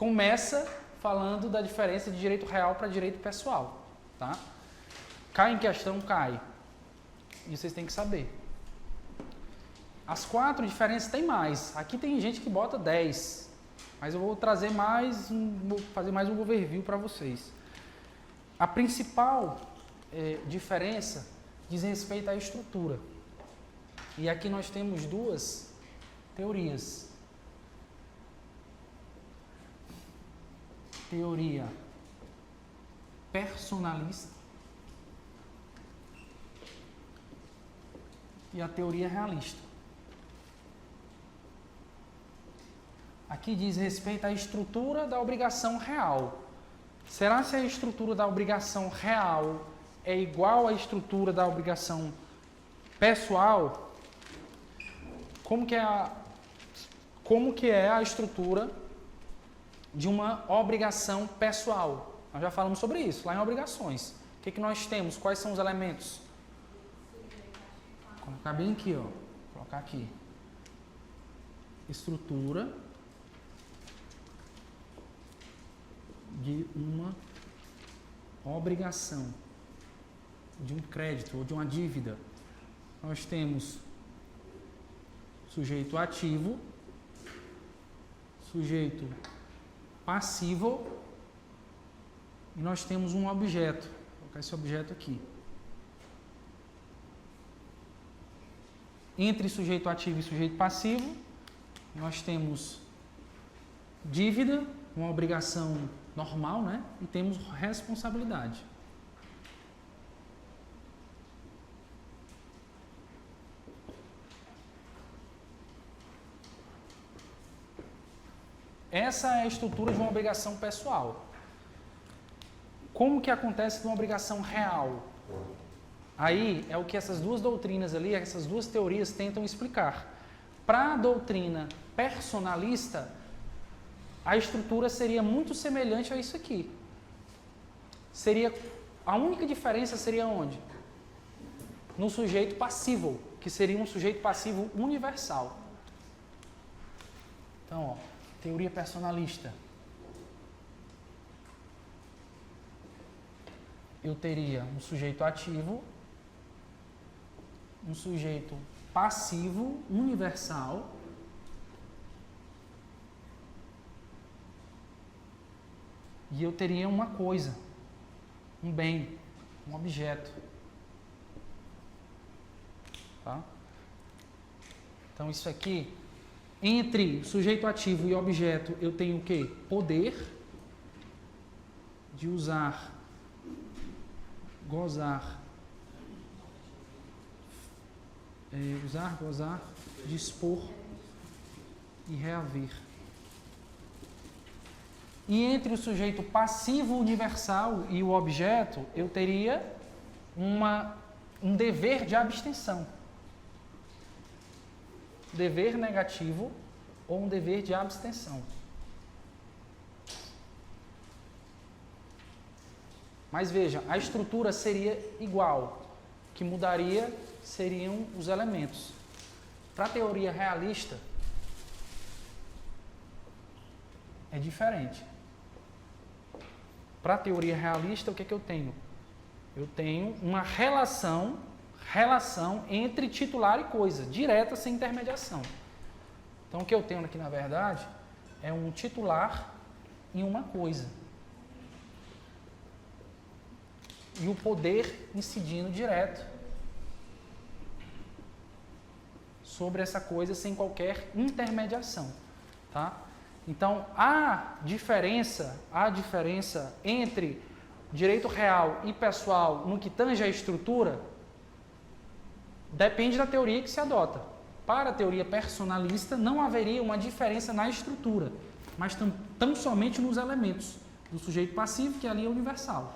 começa falando da diferença de direito real para direito pessoal, tá? Cai em questão, cai. E vocês têm que saber. As 4 diferenças tem mais. Aqui tem gente que bota 10. Mas eu vou trazer vou fazer mais um overview para vocês. A principal diferença diz respeito à estrutura. E aqui nós temos 2 teorias. Teoria personalista e a teoria realista. Aqui diz respeito à estrutura da obrigação real. Será se a estrutura da obrigação real é igual à estrutura da obrigação pessoal? Como que é a estrutura de uma obrigação pessoal? Nós já falamos sobre isso, lá em obrigações. O que nós temos? Quais são os elementos? Vou colocar bem aqui, ó. Vou colocar aqui. Estrutura de uma obrigação, de um crédito ou de uma dívida. Nós temos sujeito ativo, sujeito passivo e nós temos um objeto. Vou colocar esse objeto aqui. Entre sujeito ativo e sujeito passivo, nós temos dívida, uma obrigação normal, né? E temos responsabilidade. Essa é a estrutura de uma obrigação pessoal. Como que acontece de uma obrigação real? Aí é o que essas 2 doutrinas ali, essas 2 teorias tentam explicar. Para a doutrina personalista, a estrutura seria muito semelhante a isso aqui. A única diferença seria onde? No sujeito passivo, que seria um sujeito passivo universal. Então, ó, teoria personalista. Eu teria um sujeito ativo, um sujeito passivo universal e eu teria uma coisa, um bem, um objeto. Tá? Então, isso aqui, entre sujeito ativo e objeto, eu tenho o quê? Poder de usar, gozar, gozar, dispor e reaver. E entre o sujeito passivo universal e o objeto, eu teria um dever de abstenção. Dever negativo ou um dever de abstenção. Mas veja, a estrutura seria igual. O que mudaria seriam os elementos. Para a teoria realista, é diferente. Para a teoria realista, o que é que eu tenho? Eu tenho uma relação entre titular e coisa, direta, sem intermediação. Então, o que eu tenho aqui, na verdade, é um titular e uma coisa. E o poder incidindo direto sobre essa coisa sem qualquer intermediação, tá? Então, a diferença entre direito real e pessoal no que tange à estrutura depende da teoria que se adota. Para a teoria personalista, não haveria uma diferença na estrutura, mas tão somente nos elementos do sujeito passivo, que ali é universal.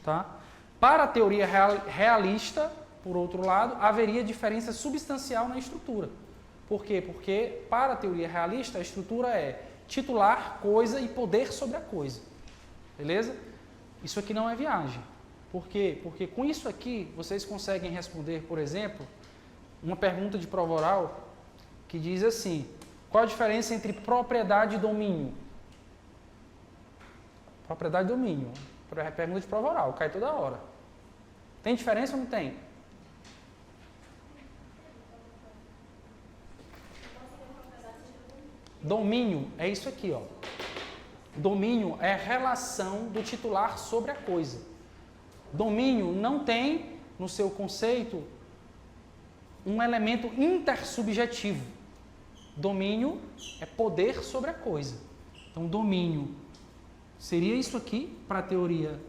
Tá? Para a teoria realista, por outro lado, haveria diferença substancial na estrutura. Por quê? Porque para a teoria realista, a estrutura é titular, coisa e poder sobre a coisa. Beleza? Isso aqui não é viagem. Por quê? Porque com isso aqui, vocês conseguem responder, por exemplo, uma pergunta de prova oral que diz assim: qual a diferença entre propriedade e domínio? Propriedade e domínio. Pergunta de prova oral, cai toda hora. Tem diferença ou não tem? Domínio é isso aqui, ó. Domínio é a relação do titular sobre a coisa. Domínio não tem, no seu conceito, um elemento intersubjetivo. Domínio é poder sobre a coisa. Então, domínio seria isso aqui para a teoria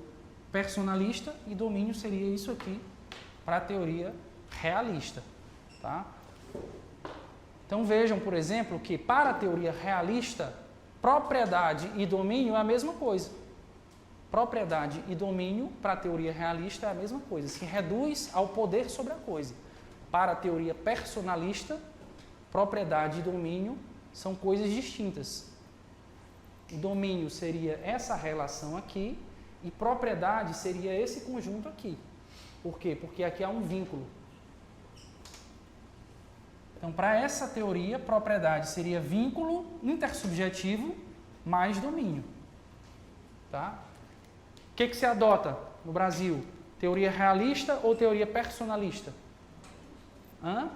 personalista e domínio seria isso aqui para a teoria realista. Tá? Então, vejam, por exemplo, que para a teoria realista, propriedade e domínio é a mesma coisa. Propriedade e domínio para a teoria realista é a mesma coisa, se reduz ao poder sobre a coisa. Para a teoria personalista, propriedade e domínio são coisas distintas. O domínio seria essa relação aqui e propriedade seria esse conjunto aqui. Por quê? Porque aqui há um vínculo. Então, para essa teoria, propriedade seria vínculo intersubjetivo mais domínio. Tá? O que se adota no Brasil? Teoria realista ou teoria personalista? Hã?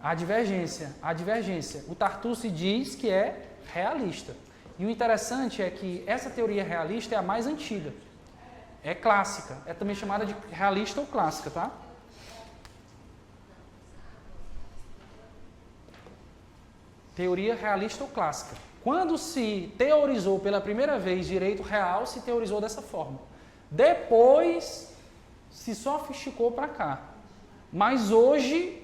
A divergência. A divergência. O Tartucci diz que é realista. E o interessante é que essa teoria realista é a mais antiga. É clássica. É também chamada de realista ou clássica, tá? Teoria realista ou clássica. Quando se teorizou pela primeira vez direito real, se teorizou dessa forma. Depois se sofisticou para cá. Mas hoje,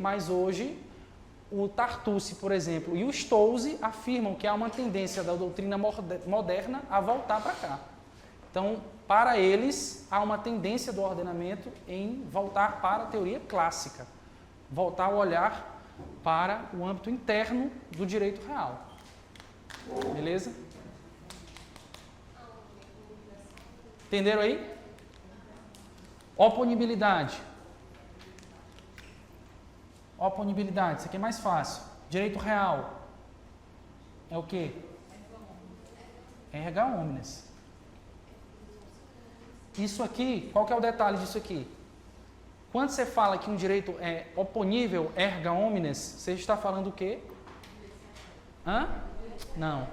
o Tartucci, por exemplo, e o Stolze afirmam que há uma tendência da doutrina moderna a voltar para cá. Então, para eles, há uma tendência do ordenamento em voltar para a teoria clássica, voltar a olhar para o âmbito interno do direito real. Beleza? Entenderam aí? Oponibilidade. Oponibilidade, isso aqui é mais fácil. Direito real é o quê? Erga omnes. Isso aqui, qual que é o detalhe disso aqui? Quando você fala que um direito é oponível erga omnes, você está falando o quê? Hã? Não.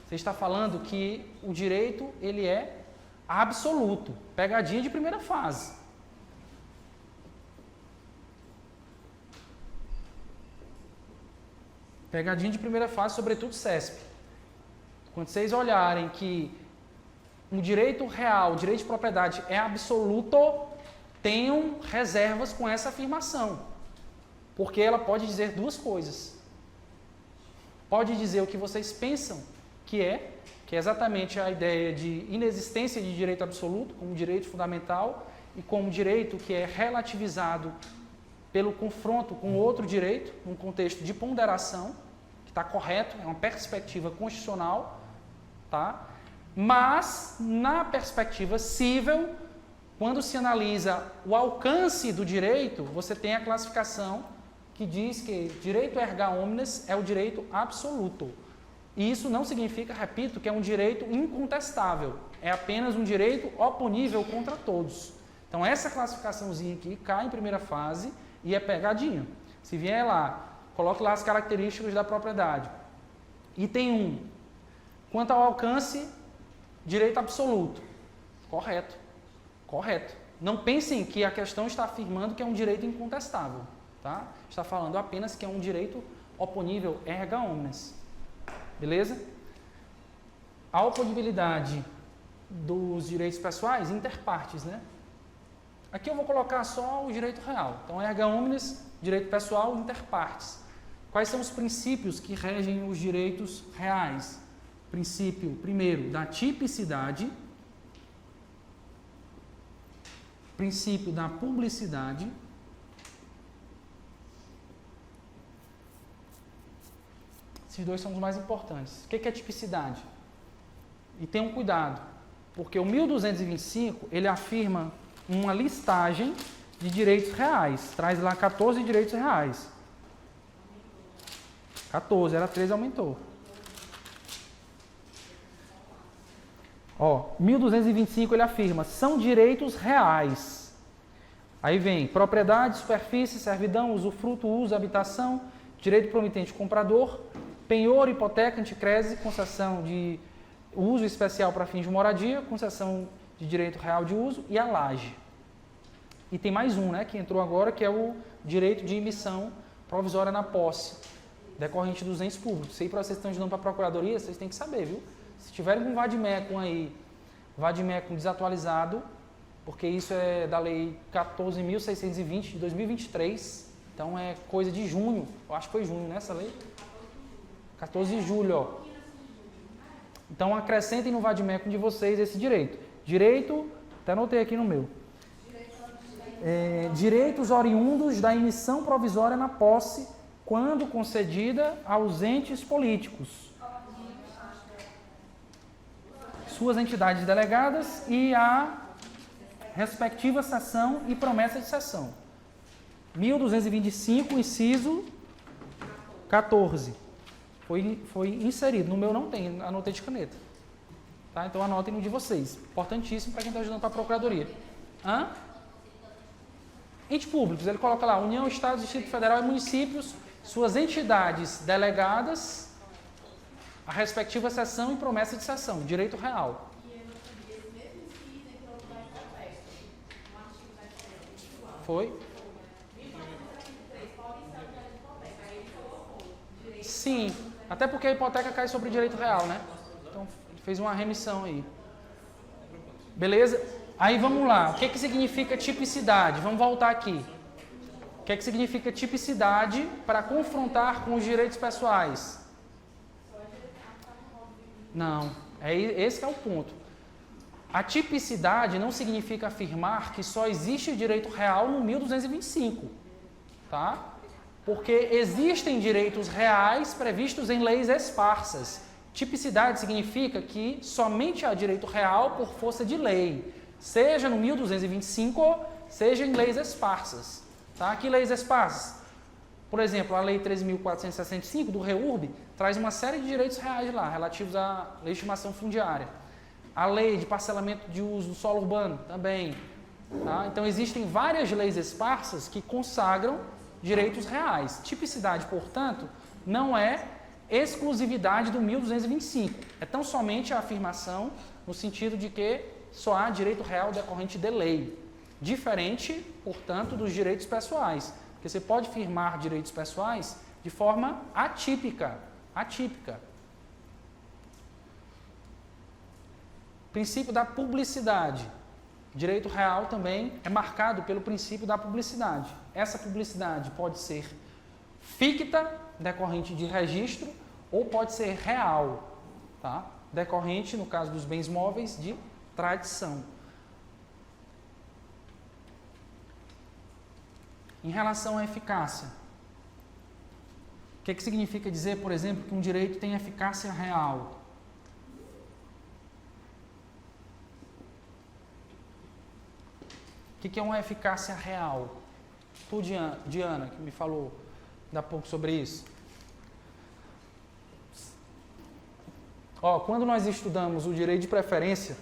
Você está falando que o direito ele é absoluto. Pegadinha de primeira fase. Pegadinha de primeira fase, sobretudo CESP. Quando vocês olharem que um direito real, o direito de propriedade é absoluto, tenham reservas com essa afirmação. Porque ela pode dizer duas coisas. Pode dizer o que vocês pensam que é exatamente a ideia de inexistência de direito absoluto como direito fundamental e como direito que é relativizado pelo confronto com outro direito, num contexto de ponderação, que está correto, é uma perspectiva constitucional, tá? Mas, na perspectiva cível, quando se analisa o alcance do direito, você tem a classificação que diz que direito erga omnes é o direito absoluto. E isso não significa, repito, que é um direito incontestável. É apenas um direito oponível contra todos. Então, essa classificaçãozinha aqui cai em primeira fase e é pegadinha. Se vier lá, coloque lá as características da propriedade. Item 1. Quanto ao alcance, direito absoluto. Correto. Correto. Não pensem que a questão está afirmando que é um direito incontestável. Tá? Está falando apenas que é um direito oponível erga omnes. Beleza? A oponibilidade dos direitos pessoais, interpartes, né? Aqui eu vou colocar só o direito real. Então, erga omnes, direito pessoal, interpartes. Quais são os princípios que regem os direitos reais? Princípio, primeiro, da tipicidade. Princípio da publicidade. Esses dois são os mais importantes. O que é tipicidade? E tenham cuidado, porque o 1225, ele afirma uma listagem de direitos reais. Traz lá 14 direitos reais. 14, era 13, aumentou. 1225 ele afirma, são direitos reais. Aí vem propriedade, superfície, servidão, usufruto, uso, habitação, direito promitente comprador, penhor, hipoteca, anticrese, concessão de uso especial para fins de moradia, concessão de direito real de uso e a laje. E tem mais um, né, que entrou agora, que é o direito de emissão provisória na posse, decorrente dos entes públicos. Isso aí, para vocês que estão ajudando para a Procuradoria, vocês têm que saber, viu? Se tiverem um vademecum aí, vademecum desatualizado, porque isso é da Lei 14.620 de 2023, então é coisa de junho, eu acho que foi junho, né, essa lei? 14 de julho, ó. Então acrescentem no vademecum de vocês esse direito. Direito, até anotei aqui no meu. Direitos oriundos da emissão provisória na posse, quando concedida aos entes políticos, suas entidades delegadas e a respectiva cessão e promessa de cessão. 1225, inciso 14. Foi inserido. No meu não tem, anotei de caneta. Tá? Então anotem no de vocês. Importantíssimo para quem está ajudando para a Procuradoria. Entes públicos, ele coloca lá, União, Estado, Distrito Federal e municípios, suas entidades delegadas, a respectiva cessão e promessa de cessão, direito real. Foi? Sim, até porque a hipoteca cai sobre direito real, né? Então, fez uma remissão aí. Beleza? Aí vamos lá, o que significa tipicidade? Vamos voltar aqui. O que significa tipicidade para confrontar com os direitos pessoais? Não, esse que é o ponto. A tipicidade não significa afirmar que só existe direito real no 1225, tá? Porque existem direitos reais previstos em leis esparsas. Tipicidade significa que somente há direito real por força de lei, seja no 1225, seja em leis esparsas. Tá? Que leis esparsas? Por exemplo, a Lei 13.465 do REURB traz uma série de direitos reais lá, relativos à legitimação fundiária. A Lei de Parcelamento de Uso do Solo Urbano também. Tá? Então, existem várias leis esparsas que consagram direitos reais. Tipicidade, portanto, não é exclusividade do 1225. É tão somente a afirmação no sentido de que só há direito real decorrente de lei. Diferente, portanto, dos direitos pessoais. Porque você pode firmar direitos pessoais de forma atípica. Princípio da publicidade. Direito real também é marcado pelo princípio da publicidade. Essa publicidade pode ser ficta, decorrente de registro, ou pode ser real, tá? Decorrente, no caso dos bens móveis, de tradição. Em relação à eficácia, o que significa dizer, por exemplo, que um direito tem eficácia real? O que é uma eficácia real? Tu, Diana, que me falou ainda há pouco sobre isso. Quando nós estudamos o direito de preferência,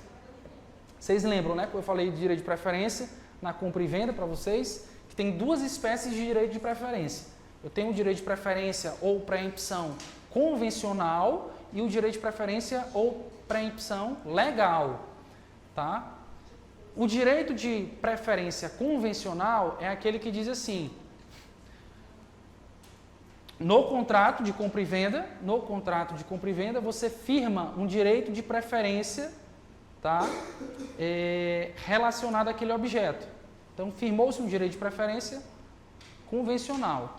vocês lembram, né, que eu falei de direito de preferência na compra e venda para vocês, que tem duas espécies de direito de preferência. Eu tenho o direito de preferência ou preempção convencional e o direito de preferência ou preempção legal, tá? O direito de preferência convencional é aquele que diz assim: no contrato de compra e venda, você firma um direito de preferência, tá? Relacionado àquele objeto. Então, firmou-se um direito de preferência convencional.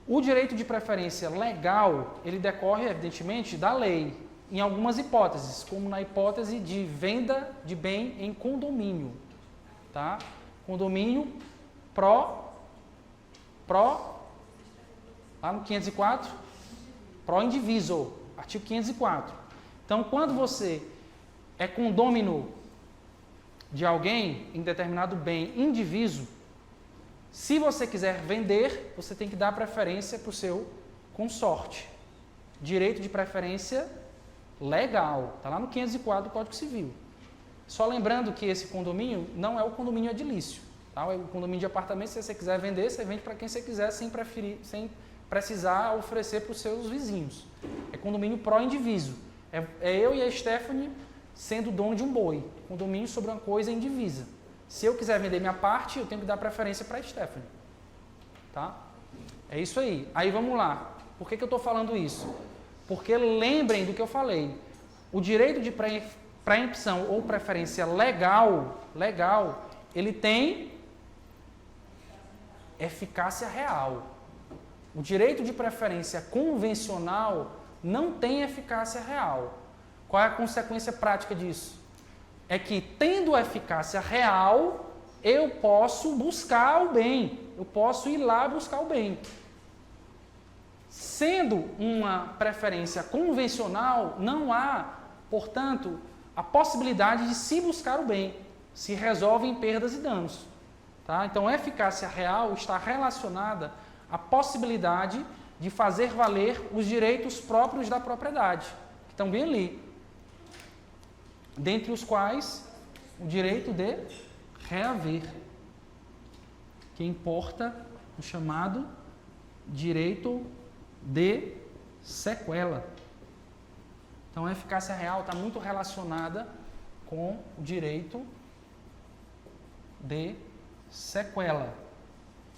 O direito de preferência legal, ele decorre, evidentemente, da lei, em algumas hipóteses, como na hipótese de venda de bem em condomínio. Tá? Condomínio lá no 504, pro indiviso, artigo 504. Então, quando você é condômino de alguém em determinado bem indiviso, se você quiser vender, você tem que dar preferência para o seu consorte. Direito de preferência legal. Está lá no 504 do Código Civil. Só lembrando que esse condomínio não é o condomínio edilício. Tá? É o condomínio de apartamentos, se você quiser vender, você vende para quem você quiser, sem precisar oferecer para os seus vizinhos. É condomínio pró-indiviso. É eu e a Stephanie sendo dono de um boi. Condomínio sobre uma coisa indivisa. Se eu quiser vender minha parte, eu tenho que dar preferência para a Stephanie. Tá? É isso aí. Aí vamos lá. Por que eu estou falando isso? Porque lembrem do que eu falei. O direito de preempção ou preferência legal, ele tem eficácia real. O direito de preferência convencional não tem eficácia real. Qual é a consequência prática disso? É que, tendo eficácia real, eu posso buscar o bem. Eu posso ir lá buscar o bem. Sendo uma preferência convencional, não há, portanto, a possibilidade de se buscar o bem. Se resolve em perdas e danos. Tá? Então, a eficácia real está relacionada à possibilidade de fazer valer os direitos próprios da propriedade, que estão bem ali. Dentre os quais o direito de reaver, que importa o chamado direito de sequela. Então, a eficácia real está muito relacionada com o direito de sequela.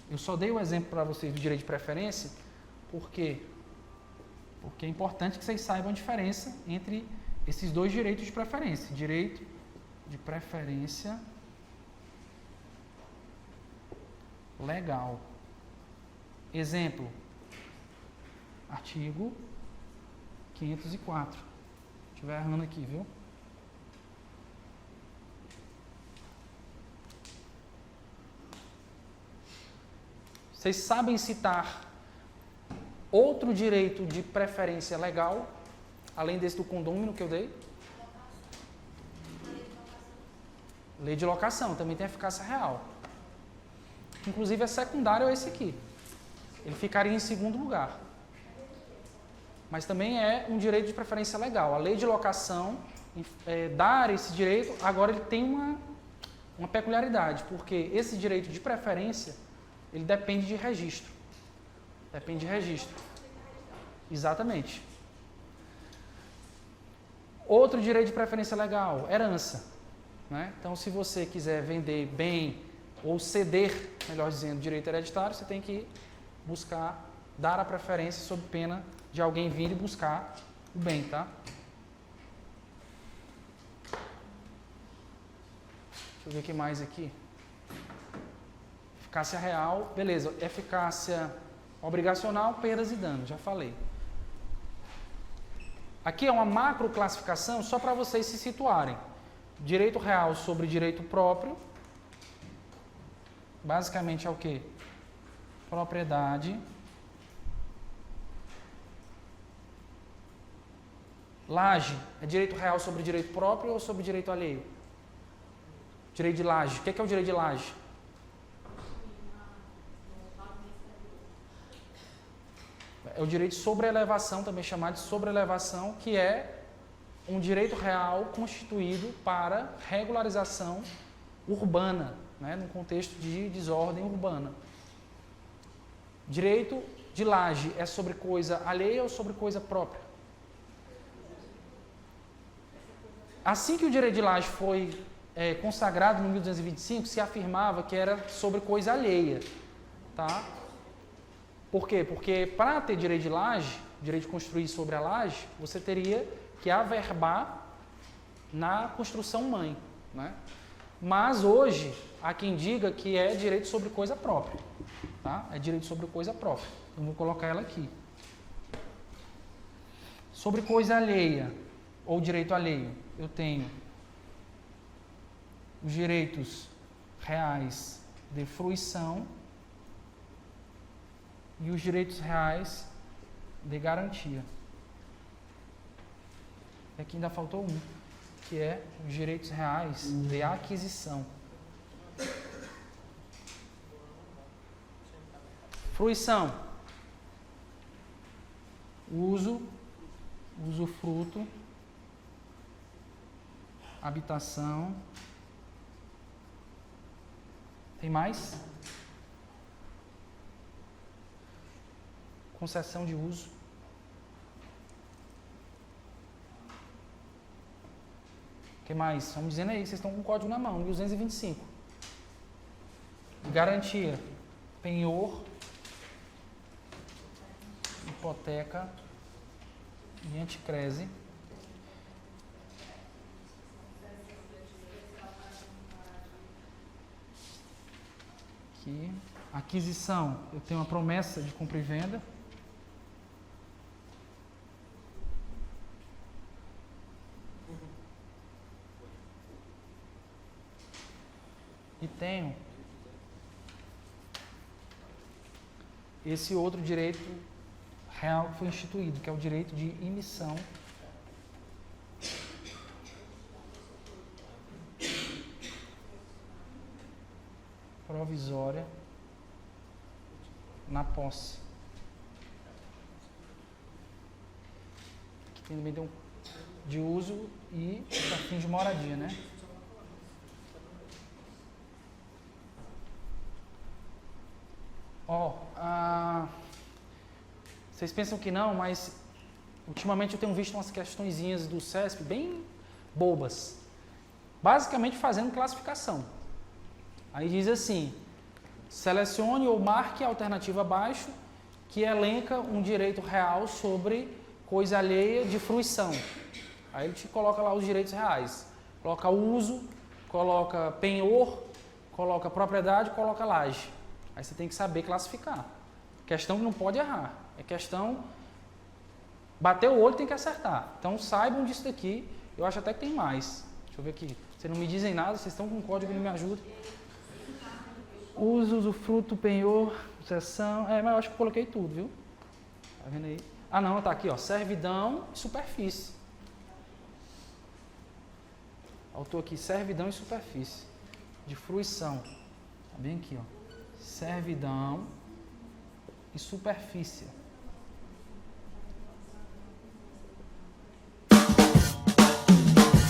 Eu só dei o exemplo para vocês do direito de preferência, por quê? Porque é importante que vocês saibam a diferença entre esses dois direitos de preferência. Direito de preferência legal. Exemplo, artigo 504. Se estiver errando aqui, viu? Vocês sabem citar outro direito de preferência legal, além desse do condômino que eu dei? Lei de locação, também tem eficácia real. Inclusive, é secundário a esse aqui. Ele ficaria em segundo lugar. Mas também é um direito de preferência legal. A lei de locação, dar esse direito, agora ele tem uma peculiaridade, porque esse direito de preferência, ele depende de registro. Depende de registro. Exatamente. Outro direito de preferência legal, herança. Né? Então, se você quiser vender bem ou ceder, melhor dizendo, direito hereditário, você tem que buscar, dar a preferência sob pena de alguém vir e buscar o bem, tá? Deixa eu ver o que mais aqui. Eficácia real, beleza. Eficácia obrigacional, perdas e danos, já falei. Aqui é uma macro classificação só para vocês se situarem. Direito real sobre direito próprio. Basicamente é o quê? Propriedade. Laje é direito real sobre direito próprio ou sobre direito alheio? Direito de laje. O que é o direito de laje? É o direito de sobreelevação, também chamado de sobreelevação, que é um direito real constituído para regularização urbana, né, no contexto de desordem urbana. Direito de laje é sobre coisa alheia ou sobre coisa própria? Assim que o direito de laje foi consagrado no 1225, se afirmava que era sobre coisa alheia. Tá? Por quê? Porque para ter direito de laje, direito de construir sobre a laje, você teria que averbar na construção mãe. Né? Mas hoje, há quem diga que é direito sobre coisa própria. Tá? É direito sobre coisa própria. Eu vou colocar ela aqui. Sobre coisa alheia, ou direito alheio, eu tenho os direitos reais de fruição e os direitos reais de garantia. E aqui ainda faltou um, que é os direitos reais de aquisição. Fruição. Uso, usufruto habitação. Tem mais? Concessão de uso. O que mais? Vamos dizendo aí, vocês estão com o código na mão, 1225. Garantia, penhor, hipoteca e anticrese. Aqui, aquisição, eu tenho uma promessa de compra e venda. E tenho esse outro direito real que foi instituído, que é o direito de emissão provisória na posse. Aqui também tem um de uso e para fim de moradia, né? Vocês pensam que não, mas ultimamente eu tenho visto umas questõezinhas do CESP bem bobas, basicamente fazendo classificação. Aí diz assim, selecione ou marque a alternativa abaixo que elenca um direito real sobre coisa alheia de fruição. Aí ele te coloca lá os direitos reais, coloca uso, coloca penhor, coloca propriedade, coloca laje. Aí você tem que saber classificar. Questão que não pode errar. É questão... Bater o olho tem que acertar. Então saibam disso daqui. Eu acho até que tem mais. Deixa eu ver aqui. Vocês não me dizem nada, vocês estão com um código que não me ajuda. Uso, usufruto, penhor, concessão. Mas eu acho que eu coloquei tudo, viu? Tá vendo aí? Ah não, tá aqui, ó. Servidão e superfície. Autor aqui, servidão e superfície. De fruição. Tá bem aqui, ó. Servidão e superfície.